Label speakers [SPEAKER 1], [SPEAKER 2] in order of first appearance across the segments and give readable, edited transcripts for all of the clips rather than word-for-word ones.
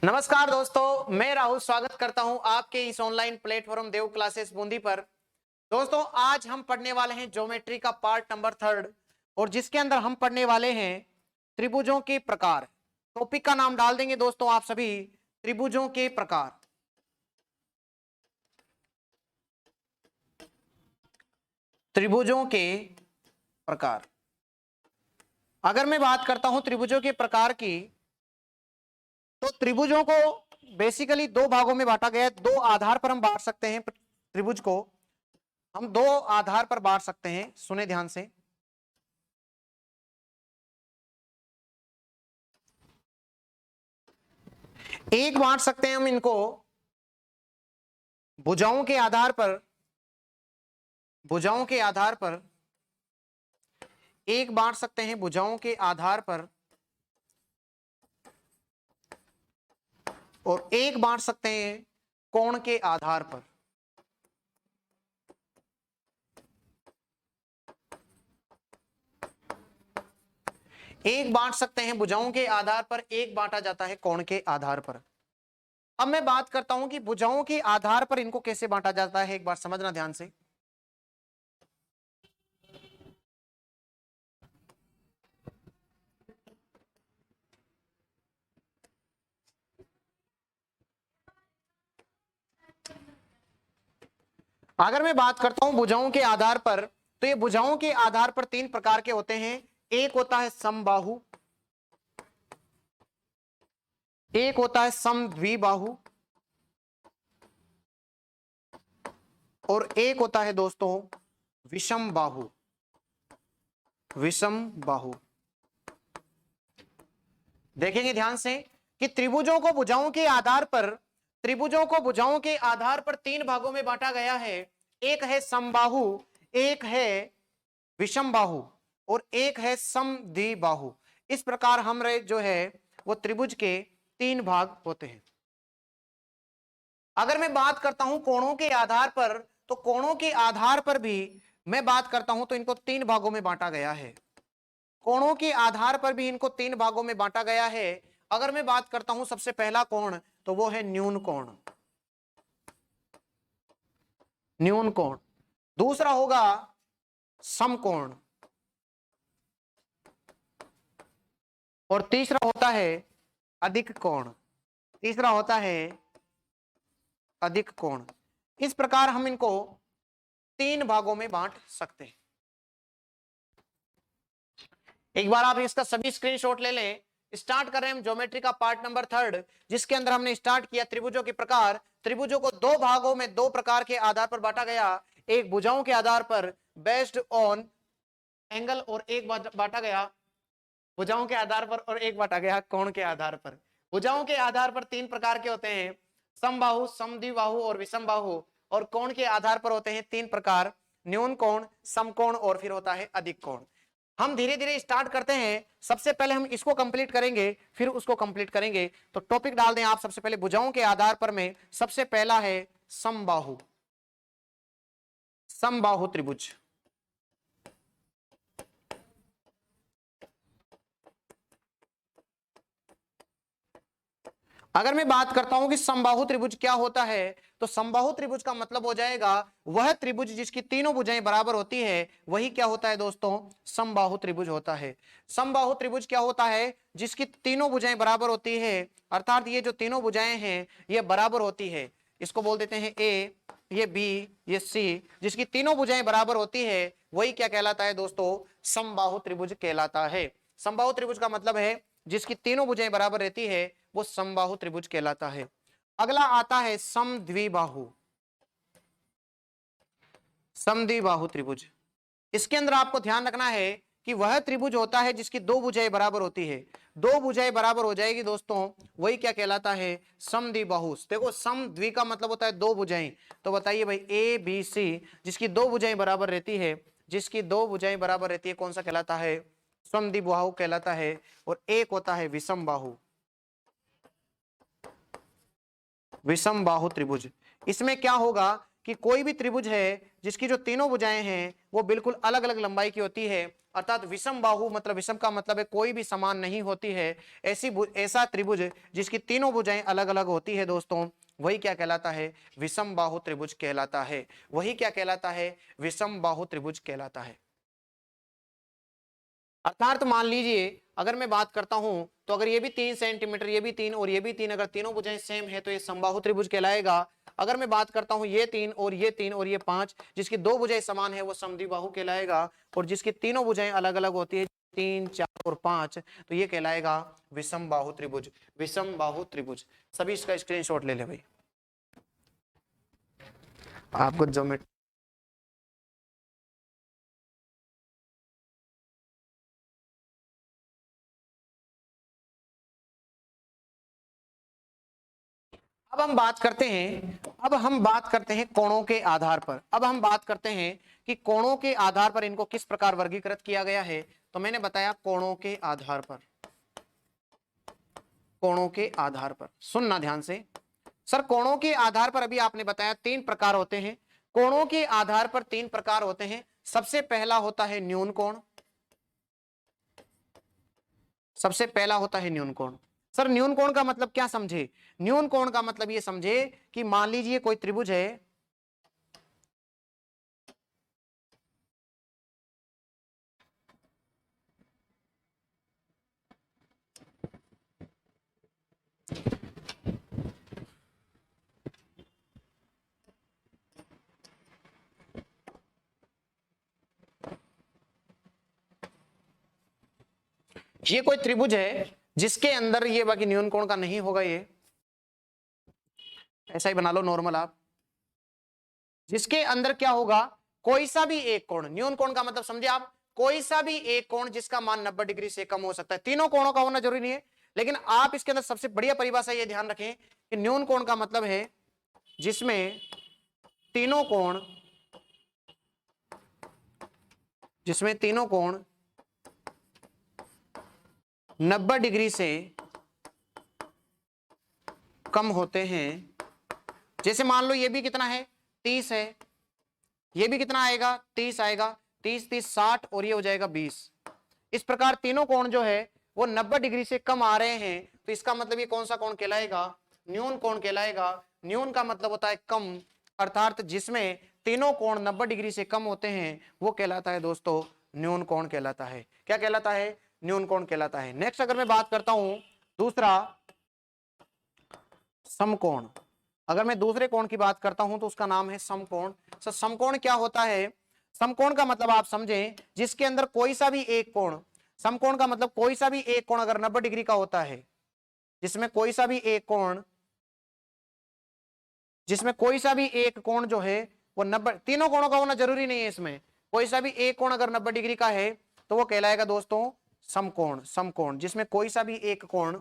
[SPEAKER 1] नमस्कार दोस्तों, मैं राहुल स्वागत करता हूं आपके इस ऑनलाइन प्लेटफॉर्म देव क्लासेस बूंदी पर। दोस्तों, आज हम पढ़ने वाले हैं ज्योमेट्री का पार्ट नंबर 3 और जिसके अंदर हम पढ़ने वाले हैं त्रिभुजों के प्रकार। टॉपिक का नाम डाल देंगे दोस्तों आप सभी, त्रिभुजों के प्रकार। त्रिभुजों के प्रकार। अगर मैं बात करता हूं त्रिभुजों के प्रकार की, तो त्रिभुजों को बेसिकली दो भागों में बांटा गया है। दो आधार पर हम बांट सकते हैं त्रिभुज को, हम दो आधार पर बांट सकते हैं। सुने ध्यान से, एक बांट सकते हैं हम इनको भुजाओं के आधार पर, भुजाओं के आधार पर एक बांट सकते हैं भुजाओं के आधार पर, और एक बांट सकते हैं कोण के आधार पर। एक बांट सकते हैं भुजाओं के आधार पर, एक बांटा जाता है कोण के आधार पर। अब मैं बात करता हूं कि भुजाओं के आधार पर इनको कैसे बांटा जाता है, एक बार समझना ध्यान से। अगर मैं बात करता हूं भुजाओं के आधार पर, तो ये भुजाओं के आधार पर तीन प्रकार के होते हैं। एक होता है समबाहु, एक होता है समद्विबाहु, और एक होता है दोस्तों विषम बाहु। विषम बाहु देखेंगे ध्यान से कि त्रिभुजों को भुजाओं के आधार पर, त्रिभुजों को भुजाओं के आधार पर तीन भागों में बांटा गया है। एक है समबाहु, एक है विषम बाहु, और एक है समद्विबाहु। इस प्रकार हमारे जो है वो त्रिभुज के तीन भाग होते हैं। अगर मैं बात करता हूं कोणों के आधार पर, तो कोणों के आधार पर भी मैं बात करता हूं तो इनको तीन भागों में बांटा गया है। कोणों के आधार पर भी इनको तीन भागों में बांटा गया है। अगर मैं बात करता हूं सबसे पहला कोण, तो वो है न्यून कोण। न्यून कोण। दूसरा होगा समकोण, और तीसरा होता है अधिक कोण। तीसरा होता है अधिक कोण। इस प्रकार हम इनको तीन भागों में बांट सकते हैं। एक बार आप इसका सभी स्क्रीनशॉट ले लें। स्टार्ट कर रहे हैं हम ज्योमेट्री का पार्ट नंबर 3, जिसके अंदर हमने स्टार्ट किया त्रिभुजों के प्रकार। त्रिभुजों को दो भागों में दो प्रकार के आधार पर बांटा गया। एक भुजाओं के आधार पर बेस्ड ऑन एंगल, और एक बांटा गया भुजाओं के आधार पर, और एक बांटा गया कोण के आधार पर। भुजाओं के आधार पर तीन प्रकार के होते हैं, समबाहु, समद्विबाहु और विषम बाहु। और कोण के आधार पर होते हैं तीन प्रकार, न्यून कोण, समकोण और फिर होता है अधिक कोण। हम धीरे धीरे स्टार्ट करते हैं। सबसे पहले हम इसको कंप्लीट करेंगे, फिर उसको कंप्लीट करेंगे। तो टॉपिक डाल दें आप सबसे पहले भुजाओं के आधार पर। में सबसे पहला है समबाहु। समबाहु त्रिभुज। अगर मैं बात करता हूं कि समबाहु त्रिभुज क्या होता है, तो समबाहु त्रिभुज का मतलब हो जाएगा वह त्रिभुज जिसकी तीनों भुजाएं बराबर होती है, वही क्या होता है दोस्तों, समबाहु त्रिभुज होता है। समबाहु त्रिभुज क्या होता है, जिसकी तीनों भुजाएं बराबर होती है, अर्थात ये जो तीनों भुजाएं हैं ये बराबर होती है। इसको बोल देते हैं ए, ये बी, ये सी। जिसकी तीनों भुजाएं बराबर होती है वही क्या कहलाता है दोस्तों, समबाहु त्रिभुज कहलाता है। समबाहु त्रिभुज का मतलब है जिसकी तीनों भुजाएं बराबर रहती है, वो समबाहु त्रिभुज कहलाता है। अगला आता है समद्विबाहु। समद्विबाहु त्रिभुज। इसके अंदर आपको ध्यान रखना है कि वह त्रिभुज होता है जिसकी दो भुजाएं बराबर होती है। दो भुजाएं बराबर हो जाएगी दोस्तों, वही क्या कहलाता है, समद्विबाहु। देखो, समद्वि का मतलब होता है दो भुजाएं। तो बताइए भाई, ए बी सी, जिसकी दो भुजाएं बराबर रहती है, जिसकी दो भुजाएं बराबर रहती है, कौन सा कहलाता है, समद्विबाहु कहलाता है। और एक होता है विषम बाहु। विषम बाहु त्रिभुज। इसमें क्या होगा कि कोई भी त्रिभुज है जिसकी जो तीनों भुजाएं हैं वो बिल्कुल अलग अलग लंबाई की होती है, अर्थात विषम बाहु, मतलब विषम का मतलब है कोई भी समान नहीं होती है, ऐसा त्रिभुज जिसकी तीनों भुजाएं अलग अलग होती है दोस्तों, वही क्या कहलाता है? विषम बाहु त्रिभुज कहलाता है। वही क्या कहलाता है? विषम बाहु त्रिभुज कहलाता है। अर्थात मान लीजिए अगर मैं बात करता हूं तो अगर ये भी 3 सेंटीमीटर, ये भी 3 और ये भी 3, अगर तीनों भुजाएं सेम है तो ये समबाहु त्रिभुज कहलाएगा। अगर मैं बात करता हूं ये 3 और ये 3 और ये 5, जिसकी दो भुजाएं समान है वो समद्विबाहु कहलाएगा, और जिसकी तीनों भुजाएं अलग अलग होती है 3, 4 और 5, तो ये कहलाएगा विषम बाहु त्रिभुज। विषम बाहु त्रिभुज। सभी इसका स्क्रीनशॉट ले ले भाई। आपको ज्योमेट्री अब हम बात करते हैं कोणों के आधार पर। अब हम बात करते हैं कि कोणों के आधार पर इनको किस प्रकार वर्गीकृत किया गया है। तो मैंने बताया कोणों के आधार पर, कोणों के आधार पर सुनना ध्यान से। सर कोणों के आधार पर अभी आपने बताया 3 प्रकार होते हैं। कोणों के आधार पर 3 प्रकार होते हैं। सबसे पहला होता है न्यून कोण। सबसे पहला होता है न्यून कोण। सर न्यून कोण का मतलब क्या समझे? न्यून कोण का मतलब ये समझे कि मान लीजिए कोई त्रिभुज है, ये कोई त्रिभुज है जिसके अंदर ये, बाकी न्यून कोण का नहीं होगा, ये ऐसा ही बना लो नॉर्मल आप, जिसके अंदर क्या होगा? कोई सा भी एक कोण। न्यून कोण का मतलब समझे आप? कोई सा भी एक कोण जिसका मान 90 डिग्री से कम हो सकता है। तीनों कोणों का होना जरूरी नहीं है, लेकिन आप इसके अंदर सबसे बढ़िया परिभाषा ये ध्यान रखें कि न्यून कोण का मतलब है जिसमें तीनों कोण, जिसमें तीनों कोण 90 डिग्री से कम होते हैं। जैसे मान लो ये भी कितना है? 30 है, ये भी कितना आएगा? 30 आएगा, 30 30 60 और ये हो जाएगा 20। इस प्रकार तीनों कोण जो है वो 90 डिग्री से कम आ रहे हैं, तो इसका मतलब ये कौन सा कोण कहलाएगा? न्यून कोण कहलाएगा। न्यून का मतलब होता है कम, अर्थात जिसमें तीनों कोण 90 डिग्री से कम होते हैं वो कहलाता है दोस्तों न्यून कोण कहलाता है। क्या कहलाता है? न्यून कोण कहलाता है। नेक्स्ट अगर मैं बात करता हूं दूसरा समकोण। अगर मैं दूसरे कोण की बात करता हूं तो उसका नाम है समकोण। सर समकोण क्या होता है? समकोण का मतलब आप समझें जिसके अंदर कोई सा भी एक कोण, समकोण का मतलब कोई सा भी एक कोण अगर 90 डिग्री का होता है, जिसमें कोई सा भी एक कोण, जिसमें कोई सा भी एक कोण जो है वो 90, तीनों कोणों का होना जरूरी नहीं है, इसमें कोई सा भी एक कोण अगर 90 डिग्री का है तो वो कहलाएगा दोस्तों समकोण। समकोण जिसमें कोई सा भी एक कोण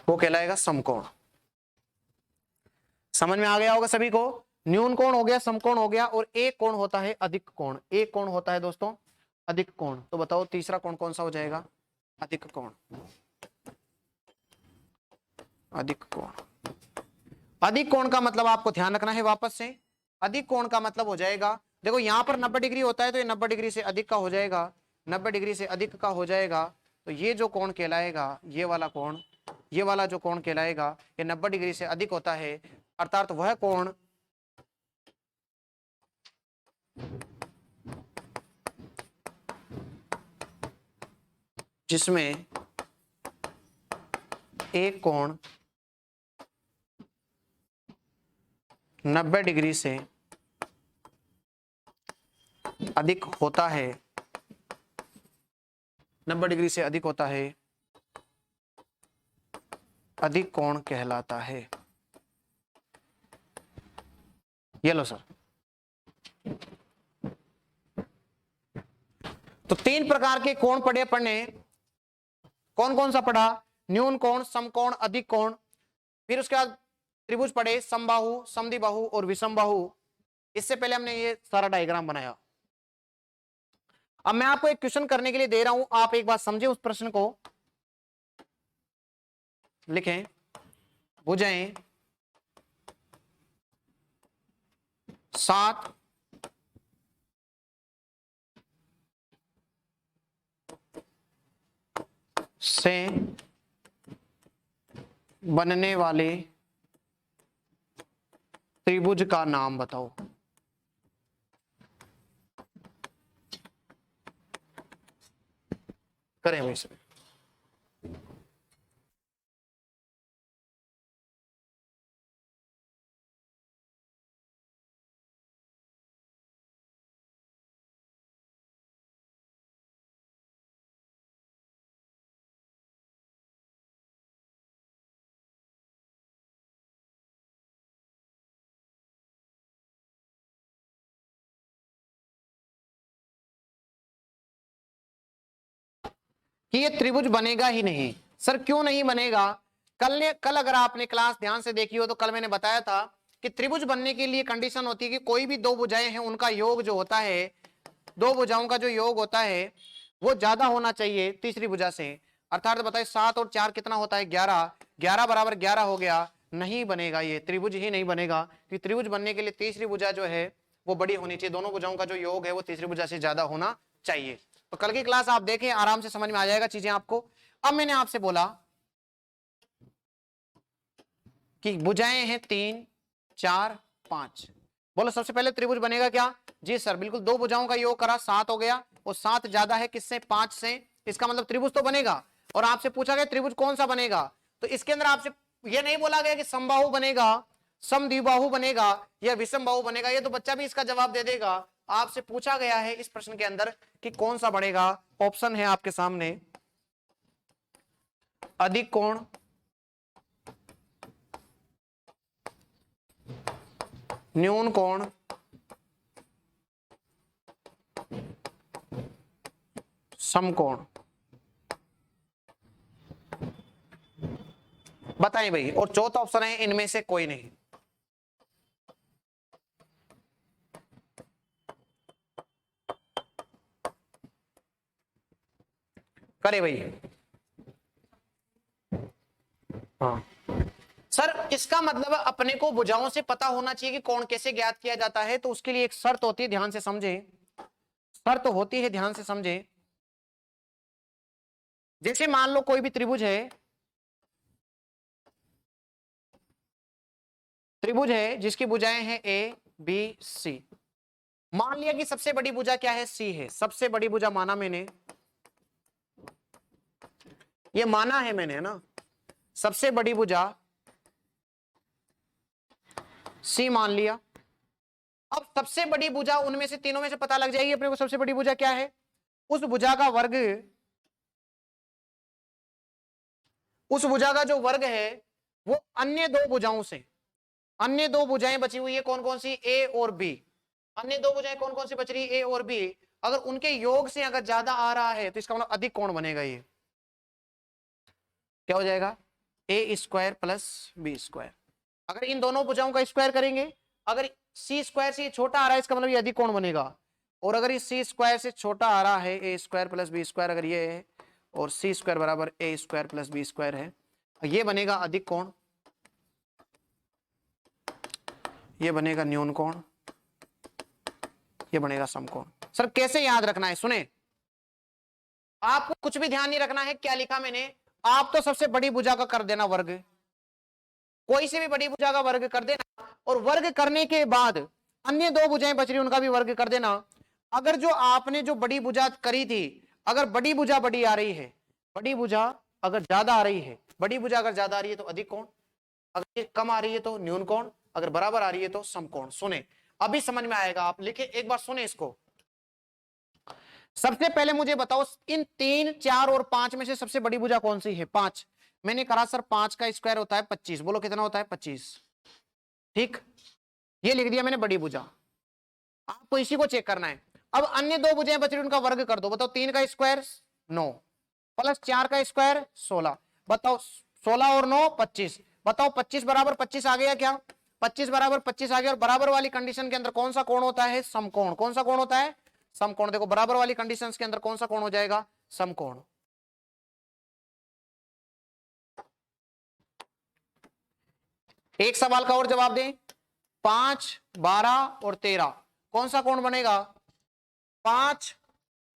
[SPEAKER 1] वो कहलाएगा समकोण। समझ में आ गया होगा सभी को? न्यून कोण हो गया, समकोण हो गया, और एक कोण होता है अधिक कोण। एक कोण होता है दोस्तों अधिक कोण। तो बताओ तीसरा कोण कौन सा हो जाएगा? अधिक कोण। अधिक कोण। अधिक कोण का मतलब आपको ध्यान रखना है वापस से। अधिक कोण का मतलब हो जाएगा, देखो यहां पर 90 डिग्री होता है तो ये 90 डिग्री से अधिक का हो जाएगा, 90 डिग्री से अधिक का हो जाएगा, तो ये जो कोण कहलाएगा, ये वाला कोण, ये वाला जो कोण कहलाएगा ये 90 डिग्री से अधिक होता है, अर्थात वह कोण जिसमें एक कोण 90 डिग्री से अधिक होता है, 90 डिग्री से अधिक होता है, अधिक कोण कहलाता है। ये लो सर। तो 3 प्रकार के कोण पढ़ने, कौन कौन सा पढ़ा? न्यून कोण, समकोण, अधिक कोण। फिर उसके बाद त्रिभुज पढ़े, समबाहु, समद्विबाहु और विषमबाहु। इससे पहले हमने ये सारा डायग्राम बनाया। अब मैं आपको एक क्वेश्चन करने के लिए दे रहा हूं, आप एक बात समझे, उस प्रश्न को लिखें। भुजाएं 7 से बनने वाले त्रिभुज का नाम बताओ। करें हम इसमें। कि ये त्रिभुज बनेगा ही नहीं। सर क्यों नहीं बनेगा? कल अगर आपने क्लास ध्यान से देखी हो तो कल मैंने बताया था कि त्रिभुज बनने के लिए कंडीशन होती है कि कोई भी दो भुजाएं हैं उनका योग जो होता है, दो भुजाओं का जो योग होता है वो ज्यादा होना चाहिए तीसरी भुजा से। अर्थात बताइए 7 और 4 कितना होता है? 11। 11 बराबर 11 हो गया, नहीं बनेगा, ये त्रिभुज ही नहीं बनेगा। क्योंकि त्रिभुज बनने के लिए तीसरी भुजा जो है वो बड़ी होनी चाहिए, दोनों भुजाओं का जो योग है वो तीसरी भुजा से ज्यादा होना चाहिए। तो कल की क्लास आप देखें, आराम से समझ में आ जाएगा चीजें आपको। अब मैंने आपसे बोला कि भुजाएं हैं 3, 4, 5। बोलो सबसे पहले त्रिभुज बनेगा क्या? जी सर बिल्कुल, दो भुजाओं का योग करा 7 हो गया, और 7 ज्यादा है किससे? 5 से। इसका मतलब त्रिभुज तो बनेगा। और आपसे पूछा गया त्रिभुज कौन सा बनेगा, तो इसके अंदर आपसे यह नहीं बोला गया कि समबाहु बनेगा, समद्विबाहु बनेगा या विषम बाहु बनेगा। ये तो बच्चा भी इसका जवाब दे देगा। आपसे पूछा गया है इस प्रश्न के अंदर कि कौन सा बढ़ेगा। ऑप्शन है आपके सामने, अधिक कोण, न्यून कोण, समकोण। बताएं भाई। और चौथा ऑप्शन है इनमें से कोई नहीं। करे भाई। हाँ सर, इसका मतलब अपने को भुजाओं से पता होना चाहिए कि कोण कैसे ज्ञात किया जाता है। तो उसके लिए एक शर्त होती है, ध्यान से समझे, शर्त होती है, ध्यान से समझे। जैसे मान लो कोई भी त्रिभुज है, त्रिभुज है जिसकी भुजाएं हैं ए बी सी। मान लिया कि सबसे बड़ी भुजा क्या है? सी है। सबसे बड़ी भुजा माना मैंने, ये माना है मैंने, है ना। सबसे बड़ी भुजा सी मान लिया। अब सबसे बड़ी भुजा उनमें से तीनों में से पता लग जाएगी अपने को सबसे बड़ी भुजा क्या है। उस भुजा का वर्ग, उस भुजा का जो वर्ग है वो अन्य दो भुजाओं से, अन्य दो भुजाएं बची हुई है कौन कौन सी? ए और बी। अन्य दो भुजाएं कौन कौन सी बच रही है? ए और बी। अगर उनके योग से अगर ज्यादा आ रहा है तो इसका मतलब अधिक कोण बनेगा। ये क्या हो जाएगा? ए स्क्वायर प्लस बी स्क्वायर। अगर इन दोनों भुजाओं का स्क्वायर करेंगे, अगर सी स्क्वायर से छोटा आ रहा है इसका मतलब ये अधिक कोण बनेगा। और अगर इस सी स्क्वायर से छोटा आ रहा है, ए स्क्वायर प्लस बी स्क्वायर अगर ये है, और सी स्क्वायर बराबर ए स्क्वायर प्लस बी स्क्वायर है, ये बनेगा अधिक कोण, ये बनेगा न्यून कोण, ये बनेगा समकोण। सर कैसे याद रखना है? सुने, आपको कुछ भी ध्यान नहीं रखना है। क्या लिखा मैंने? आप तो सबसे बड़ी भुजा का कर देना वर्ग, कोई से भी बड़ी भुजा का वर्ग कर देना, और वर्ग करने के बाद अन्य दो भुजाएं बच रही उनका भी वर्ग कर देना। अगर जो आपने जो बड़ी भुजा करी थी, अगर बड़ी भुजा बड़ी आ रही है, बड़ी भुजा अगर ज्यादा आ रही है, बड़ी भुजा अगर ज्यादा आ रही है तो अधिक कोण, अगर ये कम आ रही है तो न्यून कोण, अगर बराबर आ रही है तो समकोण। सुने, अभी समझ में आएगा, आप लिखे एक बार सुने इसको। सबसे पहले मुझे बताओ इन 3, 4 और 5 में से सबसे बड़ी भुजा कौन सी है? 5। मैंने कहा सर 5 का स्क्वायर होता है 25। बोलो कितना होता है? 25। ठीक, ये लिख दिया मैंने बड़ी भुजा। आपको इसी को चेक करना है। अब अन्य दो भुजाएं बच रही उनका वर्ग कर दो। बताओ 3 का स्क्वायर 9 प्लस 4 का स्क्वायर 16। बताओ 16 और 9 25। बताओ 25 बराबर 25 आ गया क्या? 25 बराबर 25 आ गया। और बराबर वाली कंडीशन के अंदर कौन सा कोण होता है? समकोण। कौन सा कोण होता है? समकोण। देखो बराबर वाली कंडीशंस के अंदर कौन सा कोण हो जाएगा? समकोण। एक सवाल का और जवाब दें। 5, 12 और 13 कौन सा कोण बनेगा? 5,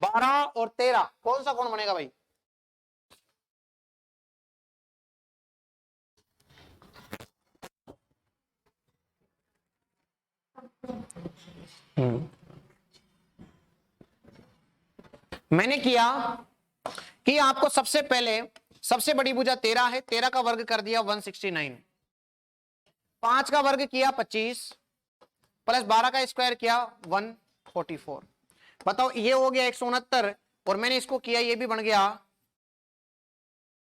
[SPEAKER 1] 12 और 13 कौन सा कोण बनेगा भाई? मैंने किया कि आपको सबसे पहले सबसे बड़ी भुजा 13 है, 13 का वर्ग कर दिया 169, 5 का वर्ग किया 25 प्लस 12 का स्क्वायर किया 144। बताओ ये हो गया 169 और मैंने इसको किया ये भी बन गया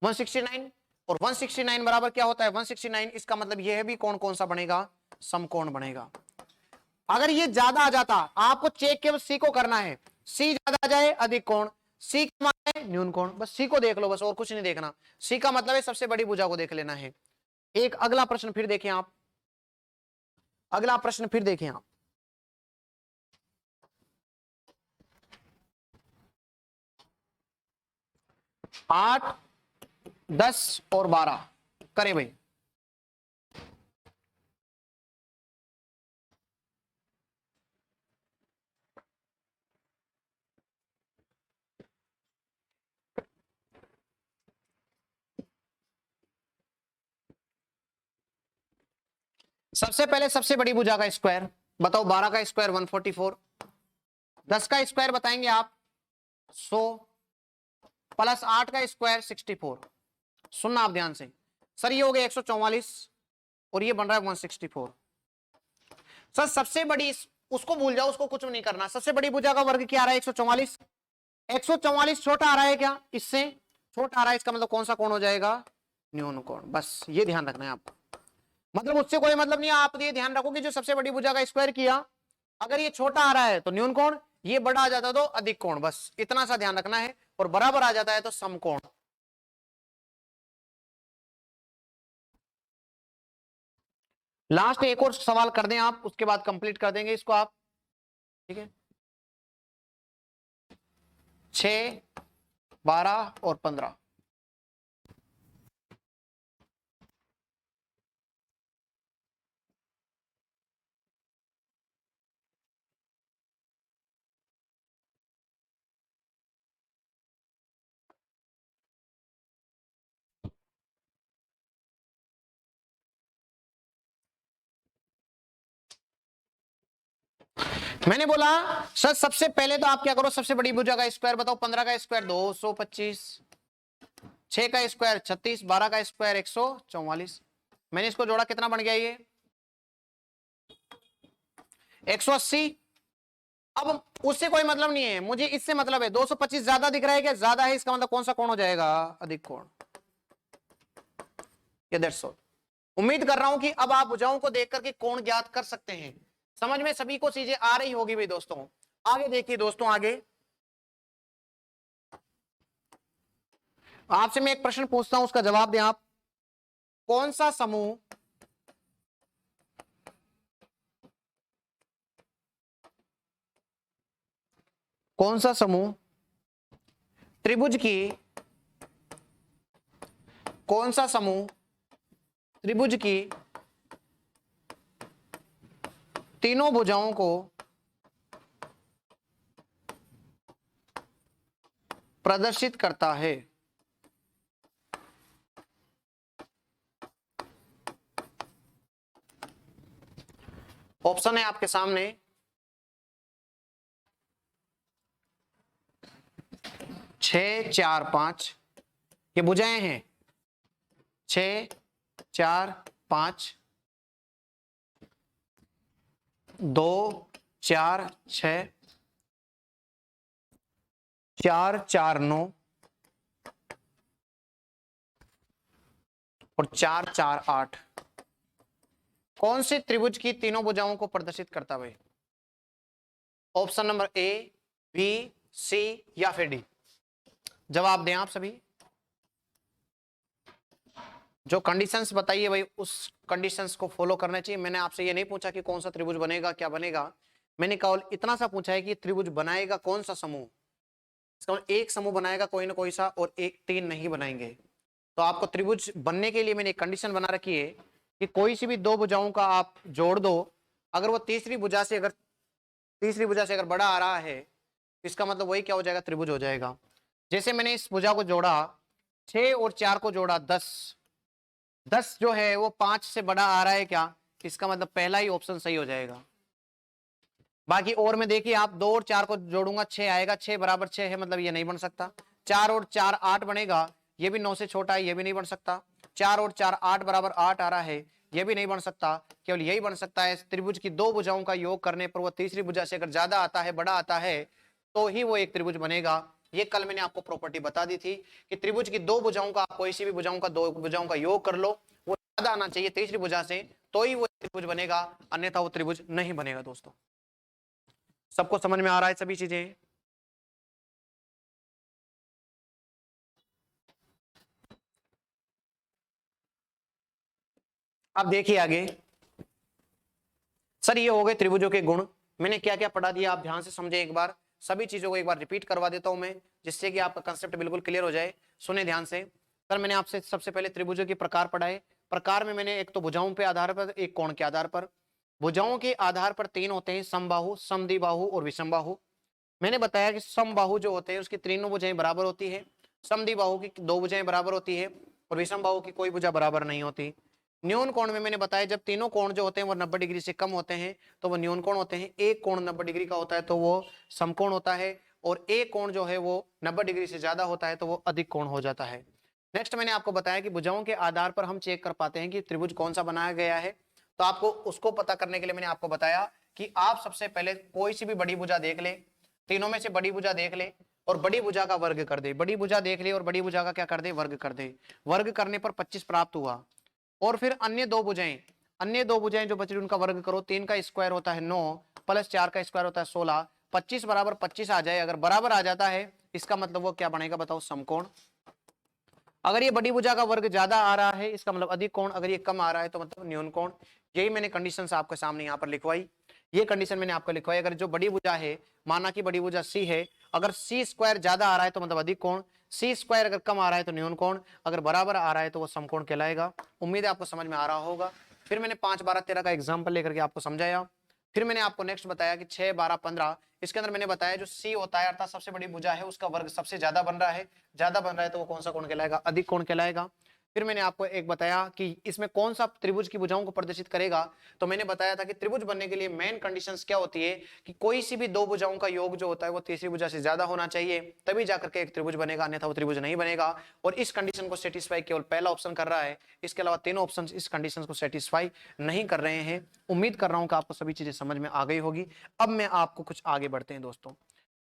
[SPEAKER 1] 169। और 169 बराबर क्या होता है? 169। इसका मतलब ये है भी कोण कौन सा बनेगा? समकोण बनेगा। अगर ये ज्यादा आ जाता, आपको चेक केवल सी को करना है, सी ज्यादा आ जाए अधिक कोण, सी का मान है न्यून कोण, बस सी को देख लो, बस और कुछ नहीं देखना। सी का मतलब है सबसे बड़ी भुजा को देख लेना है। एक अगला प्रश्न फिर देखें आप, अगला प्रश्न फिर देखें आप। 8, 10 और 12 करें भाई। सबसे पहले सबसे बड़ी भुजा का स्क्वायर बताओ। 12 का स्क्वायर 144, 10 का स्क्वायर बताएंगे आप 100 प्लस 8 का स्क्वायर 64। सुनना आप ध्यान से, सर ये हो गया 144 और ये बन रहा है 164। सर सबसे बड़ी, उसको भूल जाओ, उसको कुछ नहीं करना। सबसे बड़ी भुजा का वर्ग क्या आ रहा है? 144। 144 छोटा आ रहा है क्या? इससे छोटा आ रहा है, इसका मतलब कौन सा कोण हो जाएगा? न्यून कोण। बस ये ध्यान रखना है आपको, मतलब उससे कोई मतलब नहीं है। आप ये ध्यान रखो कि जो सबसे बड़ी भुजा का स्क्वायर किया, अगर ये छोटा आ रहा है तो न्यून कोण, ये बड़ा आ जाता है तो अधिक कोण, बस इतना सा ध्यान रखना है। और बराबर आ जाता है तो समकोण। लास्ट एक और सवाल कर दें आप, उसके बाद कंप्लीट कर देंगे इसको आप, ठीक है। 6, 12 और 15 मैंने बोला सर सबसे पहले तो आप क्या करो, सबसे बड़ी भुजा का स्क्वायर बताओ। 15 का स्क्वायर 225, 6 का स्क्वायर 36, 12 का स्क्वायर 144। मैंने इसको जोड़ा, कितना बन गया ये? 180। अब उससे कोई मतलब नहीं है, मुझे इससे मतलब है। 225 ज्यादा दिख रहा है क्या? ज्यादा है, इसका मतलब कौन सा कोण हो जाएगा? अधिक कोण। ये दैट्स ऑल। उम्मीद कर रहा हूं कि अब आप भुजाओं को देख करके कोण ज्ञात कर सकते हैं। समझ में सभी को चीजें आ रही होगी भाई दोस्तों। आगे देखिए दोस्तों, आगे आपसे मैं एक प्रश्न पूछता हूं, उसका जवाब दें आप। कौन सा समूह कौन सा समूह त्रिभुज की कौन सा समूह त्रिभुज की तीनों भुजाओं को प्रदर्शित करता है? ऑप्शन है आपके सामने। 6, 4, 5 ये भुजाएं हैं। 6, 4, 5, 2, 4, 6, 4, 4, 9 और 4, 4, 8 कौन से त्रिभुज की तीनों भुजाओं को प्रदर्शित करता है? ऑप्शन नंबर ए, बी, सी या फिर डी। जवाब दें आप सभी। जो कंडीशंस बताइए भाई उस कंडीशंस को फॉलो करना चाहिए। मैंने आपसे ये नहीं पूछा कि कौन सा त्रिभुज बनेगा, क्या बनेगा, मैंने केवल इतना सा पूछा है कि त्रिभुज बनाएगा कौन सा समूह। इसका मतलब एक समूह बनाएगा कोई ना कोई सा, और एक तीन नहीं बनाएंगे। तो आपको त्रिभुज बनने के लिए मैंने एक कंडीशन बना रखी है कि कोई सी भी दो भुजाओं का आप जोड़ दो, अगर वो तीसरी भुजा से अगर बड़ा आ रहा है, इसका मतलब वही क्या हो जाएगा, त्रिभुज हो जाएगा। जैसे मैंने इस भुजा को जोड़ा, 6 और 4 को जोड़ा 10, 10 जो है वो 5 से बड़ा आ रहा है क्या, इसका मतलब पहला ही ऑप्शन सही हो जाएगा। बाकी और में देखिए आप 2 और 4 को जोड़ूंगा 6 आएगा, 6 बराबर 6 है, मतलब ये नहीं बन सकता। 4 और 4 8 बनेगा, ये भी 9 से छोटा है, ये भी नहीं बन सकता। 4 और 4 8 बराबर 8 आ रहा है, ये भी नहीं बन सकता। केवल यही बन सकता है त्रिभुज की दो भुजाओं का योग करने पर वो तीसरी भुजा से अगर ज्यादा आता है, बड़ा आता है, तो ही वो एक त्रिभुज बनेगा। ये कल मैंने आपको प्रॉपर्टी बता दी थी कि त्रिभुज की दो भुजाओं का, कोई सी भी भुजाओं का, दो भुजाओं का योग कर लो, वो ज्यादा आना चाहिए तीसरी भुजा से, तो ही वो त्रिभुज बनेगा, अन्यथा वो त्रिभुज नहीं बनेगा। दोस्तों सबको समझ में आ रहा है सभी चीजें? अब देखिए आगे। सर ये हो गए त्रिभुजों के गुण, मैंने क्या क्या पढ़ा दिया आप ध्यान से समझे। एक बार सभी चीजों को एक बार रिपीट करवा देता हूं मैं, जिससे कि आपका कंसेप्ट बिल्कुल क्लियर हो जाए। सुने ध्यान से। सर मैंने आपसे सबसे पहले त्रिभुजों के प्रकार पढ़ाए। प्रकार में मैंने एक तो भुजाओं पे आधार पर, एक कोण के आधार पर। भुजाओं के आधार पर तीन होते हैं, समबाहु, समद्विबाहु और विषमबाहु। मैंने बताया कि समबाहु जो होते हैं उसकी तीनों भुजाएं बराबर होती है, समद्विबाहु की दो भुजाएं बराबर होती है, और विषमबाहु की कोई भुजा बराबर नहीं होती। न्यून कोण में मैंने बताया जब तीनों कोण जो होते हैं वो 90 डिग्री से कम होते हैं तो वो न्यून कोण होते हैं। एक कोण 90 डिग्री का होता है तो वो समकोण होता है, और एक कोण जो है वो 90 डिग्री से ज्यादा होता है तो वो अधिक कोण हो जाता है। नेक्स्ट मैंने आपको बताया कि भुजाओं के आधार पर हम चेक कर पाते हैं कि त्रिभुज कौन सा बनाया गया है। तो आपको उसको पता करने के लिए मैंने आपको बताया कि आप सबसे पहले कोई सी भी बड़ी भुजा देख ले, तीनों में से बड़ी भुजा देख ले और बड़ी भुजा का वर्ग कर दे। बड़ी भुजा देख ले और बड़ी भुजा का क्या कर दे, वर्ग कर दे। वर्ग करने पर 25 प्राप्त हुआ। और फिर अन्य दो भुजाएं जो बच रही उनका वर्ग करो। 3 का स्क्वायर होता है 9, प्लस 4 का स्क्वायर होता है 16, 25 बराबर 25 आ जाए। अगर बराबर आ जाता है इसका मतलब वो क्या बनेगा, बताओ, समकोण। अगर ये बड़ी भुजा का वर्ग ज्यादा आ रहा है इसका मतलब अधिक कोण, अगर ये कम आ रहा है तो मतलब न्यून कोण। यही मैंने कंडीशंस आपके सामने यहाँ पर लिखवाई। ये कंडीशन मैंने आपको लिखवाई। अगर जो बड़ी भुजा है, माना कि बड़ी भुजा सी है, अगर सी स्क्वायर ज्यादा आ रहा है तो मतलब अधिक कोण, सी स्क्वायर अगर कम आ रहा है तो न्यून कोण, अगर बराबर आ रहा है तो वो समकोण कहलाएगा। उम्मीद है आपको समझ में आ रहा होगा। फिर मैंने 5 12 13 का एग्जाम्पल लेकर के आपको समझाया। फिर मैंने आपको नेक्स्ट बताया कि 6 12 15, इसके अंदर मैंने बताया जो सी होता है अर्थात सबसे बड़ी भुजा है उसका वर्ग सबसे ज्यादा बन रहा है, ज्यादा बन रहा है तो वो कौन सा कोण कहलाएगा, अधिक कोण कहलाएगा। फिर मैंने आपको एक बताया कि इसमें कौन सा त्रिभुज की भुजाओं को प्रदर्शित करेगा। तो मैंने बताया था कि त्रिभुज बनने के लिए मेन कंडीशंस क्या होती है कि कोई सी भी दो भुजाओं का योग जो होता है वो तीसरी भुजा से ज्यादा होना चाहिए, तभी जाकर के एक त्रिभुज बनेगा, अन्यथा वो त्रिभुज नहीं बनेगा। और इस कंडीशन को सेटिस्फाई केवल पहला ऑप्शन कर रहा है, इसके अलावा तीनों ऑप्शन इस कंडीशन को सेटिस्फाई नहीं कर रहे हैं। उम्मीद कर रहा हूं कि आपको सभी चीजें समझ में आ गई होगी। अब मैं आपको कुछ आगे बढ़ते हैं दोस्तों।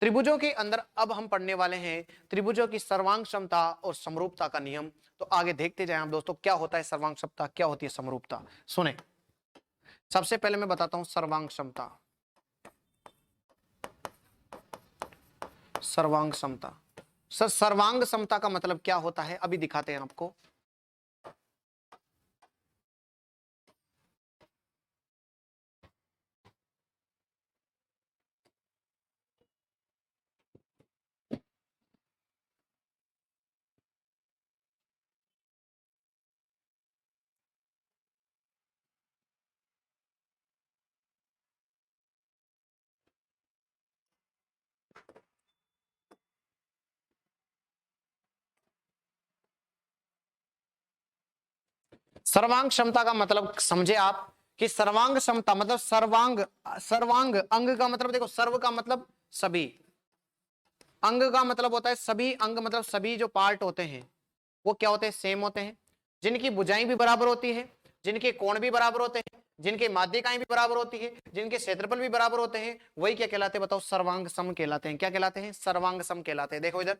[SPEAKER 1] त्रिभुजों के अंदर अब हम पढ़ने वाले हैं त्रिभुजों की सर्वांग क्षमता और समरूपता का नियम। तो आगे देखते जाएं हम दोस्तों, क्या होता है सर्वांग क्षमता, क्या होती है समरूपता। सुने, सबसे पहले मैं बताता हूं सर्वांग क्षमता। सर्वांग क्षमता, सर सर्वांग क्षमता का मतलब क्या होता है अभी दिखाते हैं आपको। सर्वांग क्षमता का मतलब समझे आप कि सर्वांग क्षमता मतलब सर्वांग, सर्वांग अंग का मतलब देखो, सर्व का मतलब सभी, अंग का मतलब होता है सभी, अंग मतलब सभी जो पार्ट होते हैं वो क्या होते हैं, सेम होते हैं, जिनकी भुजाएं भी बराबर होती है, जिनके कोण भी बराबर होते हैं, जिनके माध्यिकाएं भी बराबर होती है, जिनके क्षेत्रफल भी बराबर होते हैं, वही क्या कहलाते हैं बताओ, सर्वांग सम कहलाते हैं। क्या कहलाते हैं, सर्वांग सम कहलाते हैं। देखो इधर,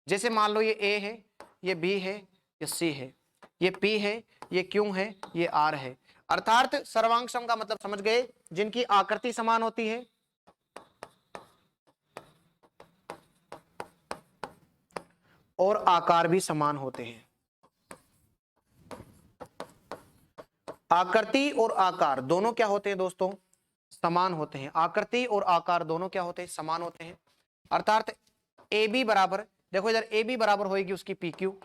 [SPEAKER 1] जैसे मान लो ये ए है, ये बी है, ये सी है, ये पी है, ये क्यू है, ये आर है। अर्थात सर्वांग सम का मतलब समझ गए, जिनकी आकृति समान होती है और आकार भी समान होते हैं। आकृति और आकार दोनों क्या होते हैं दोस्तों, समान होते हैं। आकृति और आकार दोनों क्या होते हैं, समान होते हैं। अर्थात ए बी बराबर, देखो इधर ए बी बराबर होगी उसकी पी क्यू।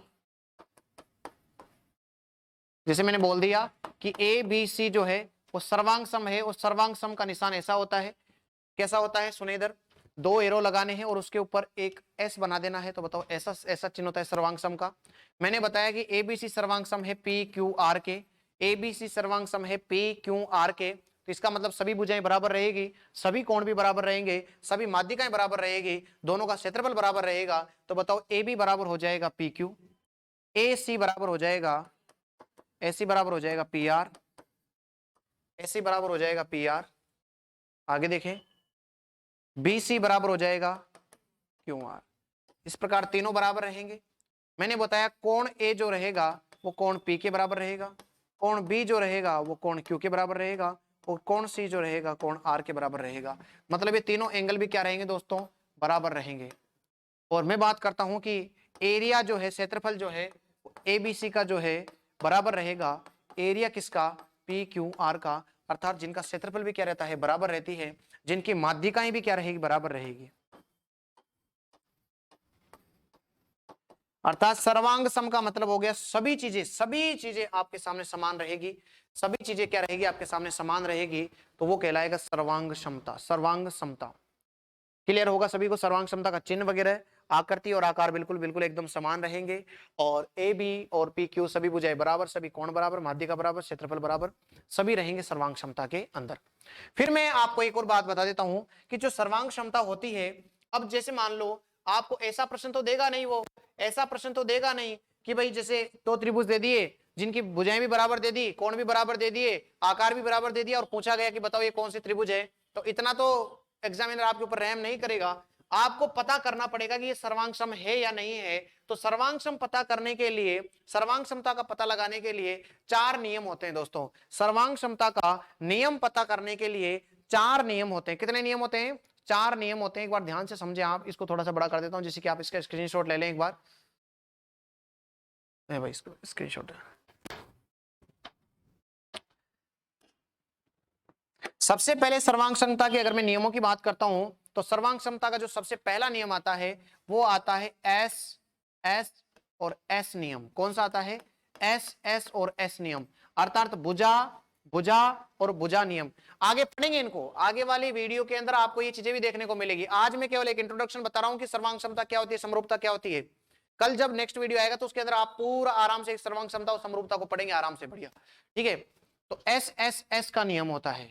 [SPEAKER 1] जैसे मैंने बोल दिया कि ए बी सी जो है वो सर्वांग सम है, और सर्वांग सम का निशान ऐसा होता है, कैसा होता है, सुने इधर, दो एरो लगाने हैं और उसके ऊपर एक एस बना देना है। तो बताओ ऐसा ऐसा चिन्ह होता है सर्वांग सम का। मैंने बताया कि एबीसी सर्वांग सम है पी क्यू आर के, एबीसी सर्वांग सम है पी क्यू आर के। तो इसका मतलब सभी भुजाएं बराबर रहेगी, सभी कोण भी बराबर रहेंगे, सभी माध्यिकाएं बराबर रहेगी, दोनों का क्षेत्रफल बराबर रहेगा। तो बताओ ए बी बराबर हो जाएगा पी क्यू, ए सी बराबर हो जाएगा, ए सी बराबर हो जाएगा पी आर, ए सी बराबर हो जाएगा पी आर। आगे देखें, बी सी बराबर हो जाएगा क्यू आर। इस प्रकार तीनों बराबर रहेंगे। मैंने बताया कोण ए जो रहेगा वो कोण पी के बराबर रहेगा, कोण बी जो रहेगा वो कोण क्यू के बराबर रहेगा, और कोण सी जो रहेगा कोण आर के बराबर रहेगा। मतलब ये तीनों एंगल भी क्या रहेंगे दोस्तों, बराबर रहेंगे। और मैं बात करता हूं कि एरिया जो है, क्षेत्रफल जो है एबीसी का जो है बराबर रहेगा एरिया किसका, पी क्यू आर का। अर्थात जिनका क्षेत्रफल भी क्या रहता है, बराबर रहती है, जिनकी माध्यिकाएं भी क्या रहेगी, बराबर रहेगी। अर्थात सर्वांग सम का मतलब हो गया सभी चीजें आपके सामने समान रहेगी, सभी चीजें क्या रहेगी, आपके सामने समान रहेगी। तो वो कहलाएगा सर्वांग क्षमता, सर्वांग समता। क्लियर होगा सभी को, सर्वांग क्षमता का चिन्ह वगैरह, आकृति और आकार बिल्कुल बिल्कुल एकदम समान रहेंगे, और ए बी और पी क्यू सभी भुजाएं बराबर, सभी कोण बराबर, माध्यिका बराबर, क्षेत्रफल बराबर, सभी रहेंगे सर्वांग क्षमता के अंदर। फिर मैं आपको एक और बात बता देता हूं कि जो सर्वांग क्षमता होती है, अब जैसे मान लो आपको ऐसा प्रश्न तो देगा नहीं, वो ऐसा प्रश्न तो देगा नहीं कि भाई जैसे दो त्रिभुज दे दिए जिनकी भुजाएं भी बराबर दे दी, कोण भी बराबर दे दिए, आकार भी बराबर दे दिया, और पूछा गया कि बताओ ये कौन सी त्रिभुज है। तो इतना तो एग्जामिनर आपके ऊपर रहम नहीं करेगा, आपको पता करना पड़ेगा कि ये सर्वांग सम है या नहीं है। तो सर्वांग सम पता करने के लिए, सर्वांग क्षमता का पता लगाने के लिए चार नियम होते हैं दोस्तों। सर्वांग क्षमता का नियम पता करने के लिए चार नियम होते हैं। कितने नियम होते हैं, चार नियम होते हैं। एक बार ध्यान से समझे आप, इसको थोड़ा सा बड़ा कर देता हूं जिससे कि आप इसका स्क्रीनशॉट ले लें एक बार। भाई इसको स्क्रीनशॉट, सबसे पहले सर्वांग क्षमता की अगर मैं नियमों की बात करता हूं, तो सर्वांग क्षमता का जो सबसे पहला नियम आता है वो आता है एस एस और एस नियम। कौन सा आता है, एस एस और एस नियम। अर्थात भुजा भुजा और भुजा नियम। आगे पढ़ेंगे इनको, आगे वाली वीडियो के अंदर आपको ये चीजें भी देखने को मिलेगी। आज मैं केवल एक इंट्रोडक्शन बता रहा हूं कि सर्वांग क्षमता क्या होती है, समरूपता क्या होती है। कल जब नेक्स्ट वीडियो आएगा तो उसके अंदर आप पूरा आराम से सर्वांग क्षमता और समरूपता को पढ़ेंगे आराम से, बढ़िया, ठीक है। तो एस एस एस का नियम होता है,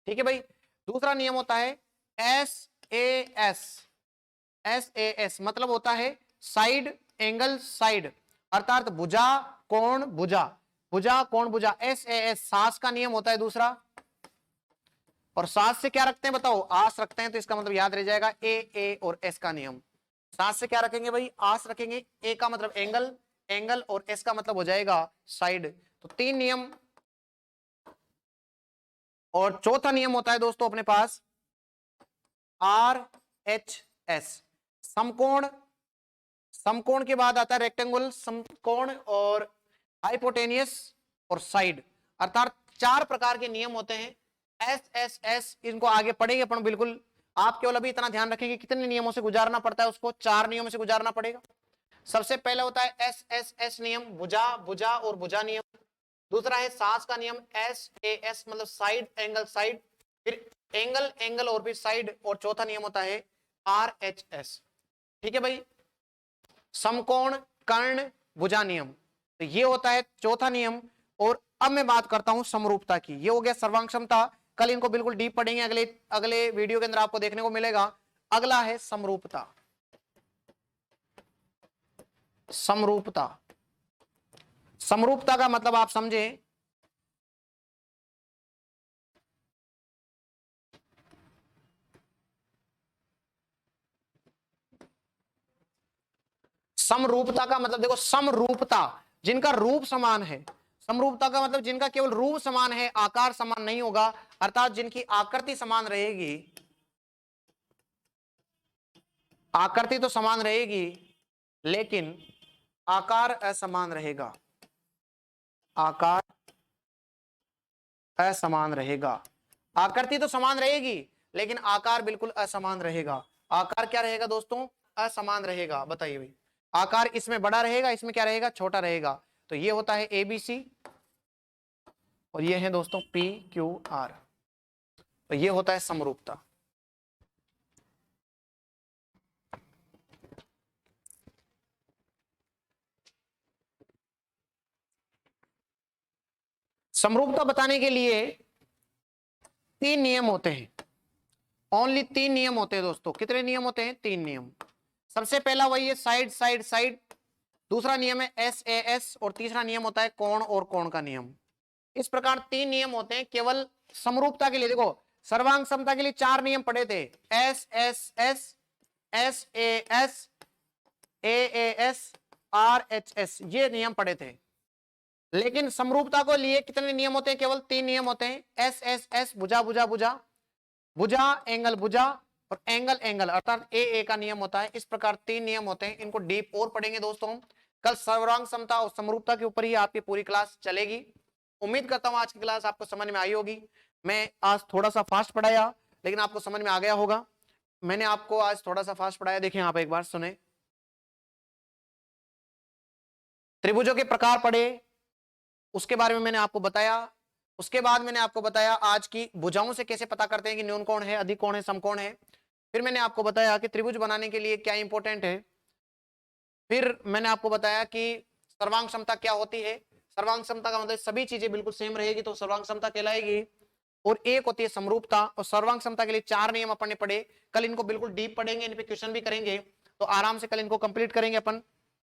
[SPEAKER 1] ठीक है भाई। दूसरा नियम होता है S A S, S A S मतलब होता है साइड एंगल साइड। अर्थात भुजा कोण भुजा, भुजा कोण भुजा, एस ए एस सास का नियम होता है दूसरा। और सास से क्या रखते हैं बताओ, आस रखते हैं, तो इसका मतलब याद रह जाएगा ए और एस का नियम। सास से क्या रखेंगे भाई, आस रखेंगे, ए का मतलब एंगल, एंगल, और एस का मतलब हो जाएगा साइड। तो तीन नियम। और चौथा नियम होता है दोस्तों अपने पास आर एच एस, समकोण। समकोण के बाद आता है रेक्टेंगुलर, समकोण और हाइपोटेनियस और साइड। अर्थात चार प्रकार के नियम होते हैं, एस एस एस। इनको आगे पढ़ेंगे अपन बिल्कुल। आप केवल अभी इतना ध्यान रखेंगे कितने नियमों से गुजारना पड़ता है, उसको चार नियमों से गुजारना पड़ेगा। सबसे पहला होता है एस एस एस नियम, भुजा भुजा और भुजा नियम। दूसरा है सास का नियम, एस ए एस मतलब साइड एंगल साइड, फिर एंगल एंगल और फिर साइड। और चौथा नियम होता है आर एच एस, ठीक है भाई, समकोण कर्ण भुजा नियम। तो ये होता है चौथा नियम। और अब मैं बात करता हूं समरूपता की। ये हो गया सर्वांग क्षमता, कल इनको बिल्कुल डीप पढ़ेंगे, अगले अगले वीडियो के अंदर आपको देखने को मिलेगा। अगला है समरूपता, समरूपता। समरूपता का मतलब आप समझे, समरूपता का मतलब देखो, समरूपता जिनका रूप समान है। समरूपता का मतलब जिनका केवल रूप समान है, आकार समान नहीं होगा। अर्थात जिनकी आकृति समान रहेगी, आकृति तो समान रहेगी लेकिन आकार असमान रहेगा, आकार असमान रहेगा। आकृति तो समान रहेगी लेकिन आकार बिल्कुल असमान रहेगा। आकार क्या रहेगा दोस्तों? असमान रहेगा। बताइए भाई, आकार इसमें बड़ा रहेगा, इसमें क्या रहेगा? छोटा रहेगा। तो ये होता है ABC और ये है दोस्तों PQR। तो ये होता है समरूपता। समरूपता बताने के लिए 3 नियम होते हैं। ओनली 3 नियम होते हैं दोस्तों। कितने नियम होते हैं? 3 नियम। सबसे पहला वही है साइड साइड साइड, दूसरा नियम है SAS और तीसरा नियम होता है कोण और कोण का नियम। इस प्रकार 3 नियम होते हैं केवल समरूपता के लिए। देखो सर्वांग समता के लिए 4 नियम पढ़े थे, SSS, SAS, AAS, RHS, ये नियम पढ़े थे। लेकिन समरूपता को लिए कितने नियम होते हैं? केवल 3 नियम होते हैं। SSS भुजा भुजा भुजा, भुजा एंगल भुजा और एंगल एंगल, अर्थात AA का नियम होता है। इस प्रकार 3 नियम होते हैं। इनको डीप और पढ़ेंगे दोस्तों हम। कल सर्वांग समता और समरूपता के ऊपर ही आपकी पूरी क्लास चलेगी। उम्मीद करता हूं आज की क्लास आपको समझ में आई होगी। मैं आज थोड़ा सा फास्ट पढ़ाया लेकिन आपको समझ में आ गया होगा। मैंने आपको आज थोड़ा सा फास्ट पढ़ाया, देखें आप एक बार सुने। त्रिभुजों के प्रकार पढ़े, उसके बारे में मैंने आपको बताया। उसके बाद मैंने आपको बताया आज की भुजाओं से कैसे पता करते हैं कि न्यून कोण है, अधिक कोण है, समकोण है। फिर मैंने आपको बताया कि त्रिभुज बनाने के लिए क्या इंपॉर्टेंट है। फिर मैंने आपको बताया कि सर्वांग क्षमता क्या होती है। सर्वांग क्षमता का मतलब सभी चीजें बिल्कुल सेम रहेगी तो सर्वांग क्षमता कहलाएगी। और एक होती है समरूपता। और सर्वांग क्षमता के लिए 4 नियम अपन ने पढ़े। कल इनको बिल्कुल डीप पढ़ेंगे, इन पे क्वेश्चन भी करेंगे, तो आराम से कल इनको कंप्लीट करेंगे अपन।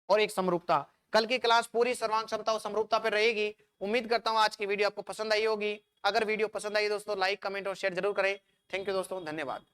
[SPEAKER 1] और एक समरूपता। कल की क्लास पूरी सर्वांग क्षमता और समरूपता पर रहेगी। उम्मीद करता हूं आज की वीडियो आपको पसंद आई होगी। अगर वीडियो पसंद आई दोस्तों लाइक कमेंट और शेयर जरूर करें। थैंक यू दोस्तों, धन्यवाद।